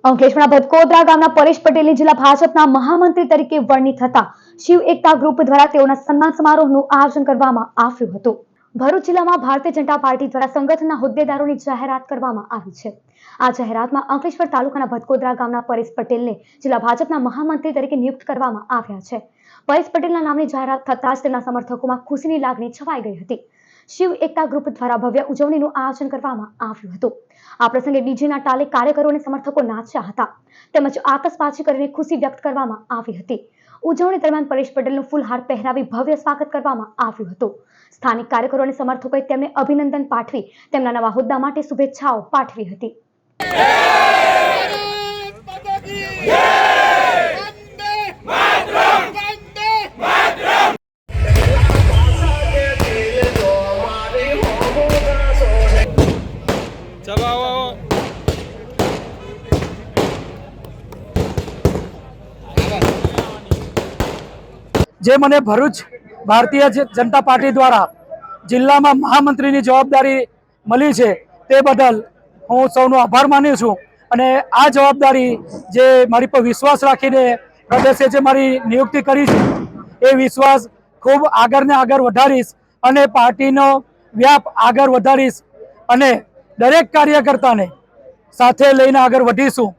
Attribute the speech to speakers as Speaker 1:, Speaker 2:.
Speaker 1: અંકલેશ્વરના ભટકોદરા ગામના પરેશ પટેલની જિલ્લા ભાજપના મહામંત્રી તરીકે વરણી થતા શિવ એકતા ગ્રુપ દ્વારા તેઓના સન્માન સમારોહનું આયોજન કરવામાં આવ્યું હતું। ભરૂચ જિલ્લામાં ભારતીય જનતા પાર્ટી દ્વારા સંગઠનના હોદ્દેદારોની જાહેરાત કરવામાં આવી છે। આ જાહેરાતમાં અંકલેશ્વર તાલુકાના ભટકોદરા ગામના પરેશ પટેલને જિલ્લા ભાજપના મહામંત્રી તરીકે નિયુક્ત કરવામાં આવ્યા છે। પરેશ પટેલના નામની જાહેરાત થતાં જ તેમના સમર્થકોમાં ખુશીની લાગણી છવાઈ ગઈ હતી। શિવ એકતા ગ્રુપ દ્વારા ભવ્ય ઉજવણીનું આયોજન કરવામાં આવ્યું હતું। આ પ્રસંગે ડીજેના તાલે કાર્યકરો અને સમર્થકો નાચ્યા હતા તેમજ આતશબાજી કરીને ખુશી વ્યક્ત કરવામાં આવી હતી। ઉજવણી દરમિયાન પરેશ પટેલનું ફૂલહાર પહેરાવી ભવ્ય સ્વાગત કરવામાં આવ્યું હતું। સ્થાનિક કાર્યકરો અને સમર્થકોએ તેમને અભિનંદન પાઠવી તેમના નવા હોદ્દા માટે શુભેચ્છાઓ પાઠવી હતી।
Speaker 2: જે મને ભરૂચ ભારતીય જનતા પાર્ટી દ્વારા જિલ્લામાં મહામંત્રીની જવાબદારી મળી છે તે બદલ હું સૌનો આભાર માનું છું। અને આ જવાબદારી જે મારી પર વિશ્વાસ રાખીને પ્રદેશે જે મારી નિયુક્તિ કરી છે એ વિશ્વાસ ખૂબ આગળ ને આગળ વધારીશ અને પાર્ટીનો વ્યાપ આગળ વધારીશ અને દરેક કાર્યકર્તાને સાથે લઈને આગળ વધીશું।